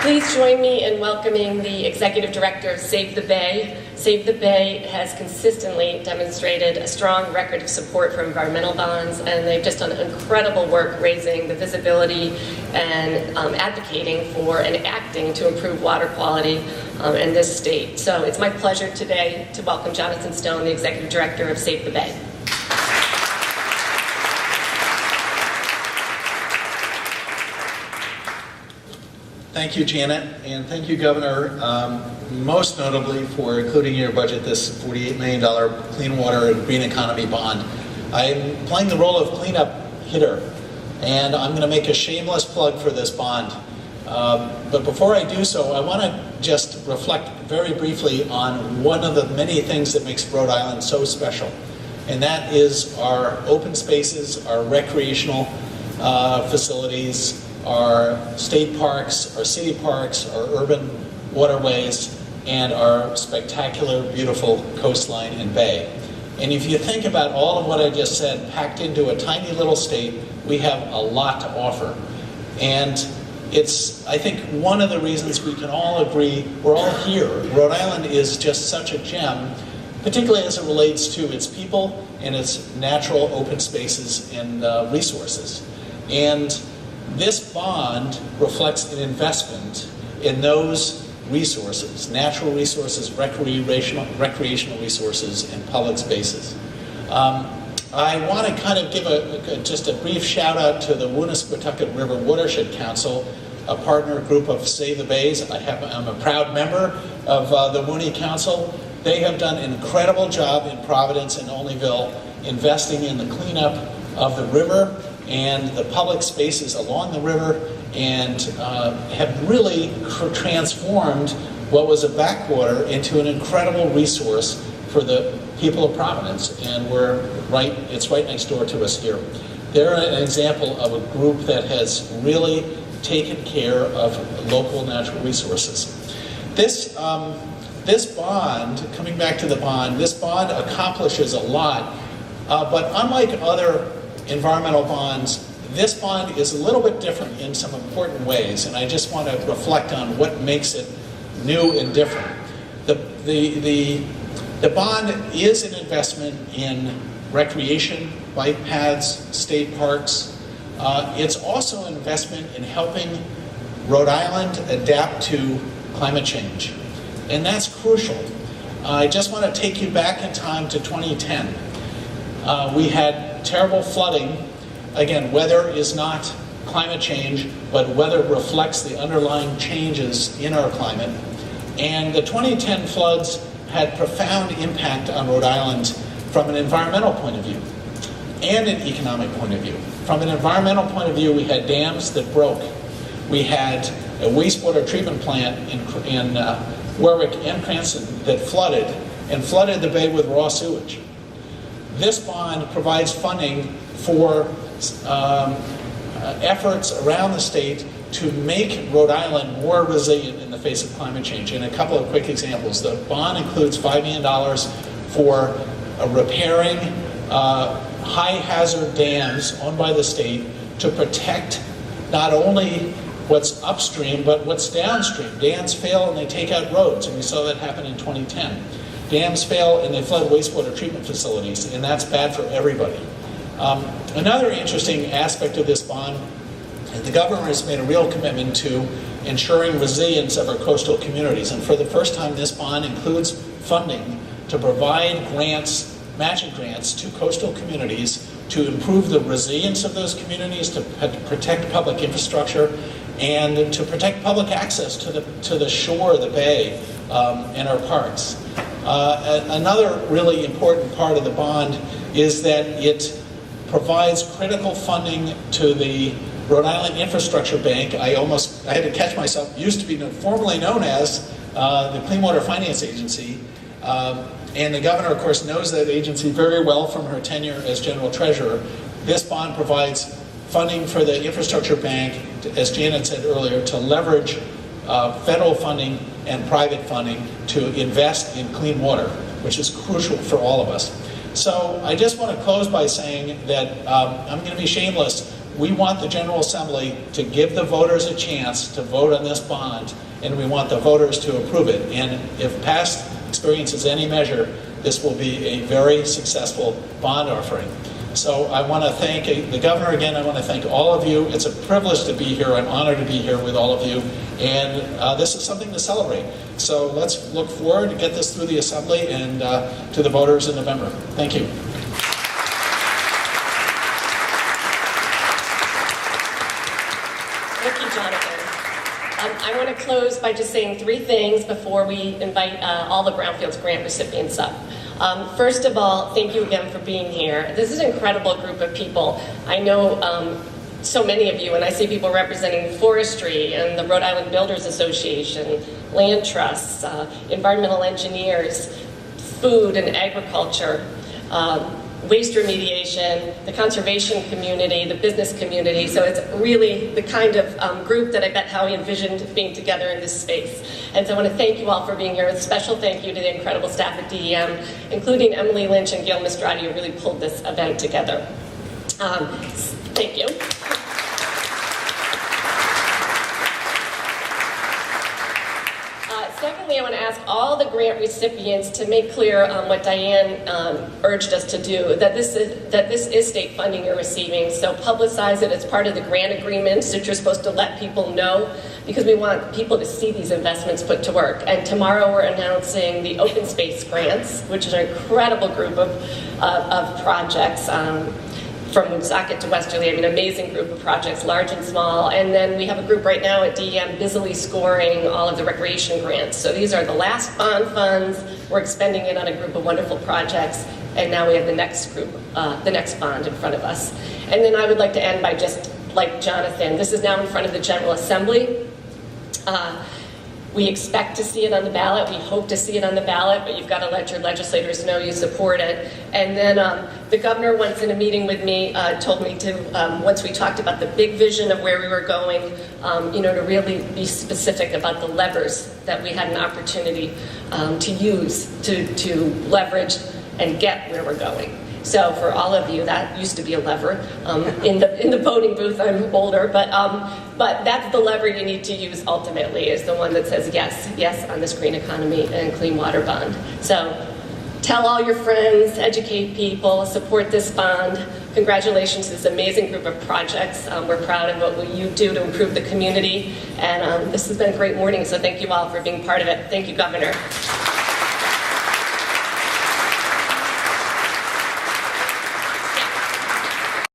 Please join me in welcoming the Executive Director of Save the Bay. Save the Bay has consistently demonstrated a strong record of support for environmental bonds, and they've just done incredible work raising the visibility and advocating for and acting to improve water quality in this state. So it's my pleasure today to welcome Jonathan Stone, the Executive Director of Save the Bay. Thank you, Janet, and thank you, Governor, most notably for including in your budget this $48 million Clean Water and Green Economy Bond. I'm playing the role of cleanup hitter, and I'm going to make a shameless plug for this bond. But before I do so, I want to just reflect very briefly on one of the many things that makes Rhode Island so special, and that is our open spaces, our recreational facilities, our state parks, our city parks, our urban waterways, and our spectacular, beautiful coastline and bay. And if you think about all of what I just said packed into a tiny little state, we have a lot to offer. And it's, I think, one of the reasons we can all agree we're all here. Rhode Island is just such a gem, particularly as it relates to its people and its natural open spaces and resources. And this bond reflects an investment in those resources, natural resources, recreational resources, and public spaces. I want to kind of give just a brief shout out to the Woonasquatucket River Watershed Council, a partner group of Save the Bays. I'm a proud member of the Wooney Council. They have done an incredible job in Providence and Olneyville investing in the cleanup of the river and the public spaces along the river, and have really transformed what was a backwater into an incredible resource for the people of Providence. And it's right next door to us here. They're an example of a group that has really taken care of local natural resources. This bond, coming back to the bond, this bond accomplishes a lot, but unlike other environmental bonds, this bond is a little bit different in some important ways, and I just want to reflect on what makes it new and different. The bond is an investment in recreation, bike paths, state parks. It's also an investment in helping Rhode Island adapt to climate change, and that's crucial. I just want to take you back in time to 2010. We had terrible flooding. Again, weather is not climate change, but weather reflects the underlying changes in our climate. And the 2010 floods had profound impact on Rhode Island from an environmental point of view and an economic point of view. From an environmental point of view, we had dams that broke. We had a wastewater treatment plant in Warwick and Cranston that flooded the bay with raw sewage. This bond provides funding for efforts around the state to make Rhode Island more resilient in the face of climate change. And a couple of quick examples. The bond includes $5 million for repairing high-hazard dams owned by the state to protect not only what's upstream, but what's downstream. Dams fail and they take out roads, and we saw that happen in 2010. Dams fail and they flood wastewater treatment facilities, and that's bad for everybody. Another interesting aspect of this bond is the government has made a real commitment to ensuring resilience of our coastal communities. And for the first time, this bond includes funding to provide grants, matching grants, to coastal communities to improve the resilience of those communities, to protect public infrastructure, and to protect public access to the shore, the bay, and our parks. Another really important part of the bond is that it provides critical funding to the Rhode Island Infrastructure Bank. I had to catch myself, used to be formerly known as the Clean Water Finance Agency. And the governor, of course, knows that agency very well from her tenure as general treasurer. This bond provides funding for the infrastructure bank, as Janet said earlier, to leverage federal funding and private funding to invest in clean water, which is crucial for all of us. So I just want to close by saying that I'm going to be shameless. we want the General Assembly to give the voters a chance to vote on this bond, and we want the voters to approve it. And if past experience is any measure, this will be a very successful bond offering. So I want to thank the governor again. I want to thank all of you. It's a privilege to be here. I'm honored to be here with all of you. And this is something to celebrate. So let's look forward to get this through the Assembly and to the voters in November. Thank you. Thank you, Jonathan. I want to close by just saying 3 things before we invite all the Brownfields grant recipients up. First of all, thank you again for being here. This is an incredible group of people. I know so many of you, and I see people representing forestry and the Rhode Island Builders Association, land trusts, environmental engineers, food and agriculture, waste remediation, the conservation community, the business community. So it's really the kind of group that I bet Howie envisioned being together in this space. And so I want to thank you all for being here. A special thank you to the incredible staff at DEM, including Emily Lynch and Gail Mistrati, who really pulled this event together. Thank you. Secondly, I want to ask all the grant recipients to make clear what Diane urged us to do, that this is state funding you're receiving, so publicize it as part of the grant agreements that you're supposed to let people know, because we want people to see these investments put to work. And tomorrow we're announcing the open space grants, which is an incredible group of projects. From Woonsocket to Westerly, I mean, amazing group of projects, large and small. And then we have a group right now at DEM busily scoring all of the recreation grants. So these are the last bond funds. We're expending it on a group of wonderful projects. And now we have the next group, the next bond in front of us. And then I would like to end by just like Jonathan, this is now in front of the General Assembly. We expect to see it on the ballot. We hope to see it on the ballot, but you've got to let your legislators know you support it. And then the governor, once in a meeting with me, told me to, once we talked about the big vision of where we were going, to really be specific about the levers that we had an opportunity to use to leverage and get where we're going. So for all of you, that used to be a lever. In the voting booth, I'm older, but that's the lever you need to use ultimately, is the one that says yes on this green economy and clean water bond. So tell all your friends, educate people, support this bond. Congratulations to this amazing group of projects. We're proud of what you do to improve the community. And this has been a great morning, so thank you all for being part of it. Thank you, Governor.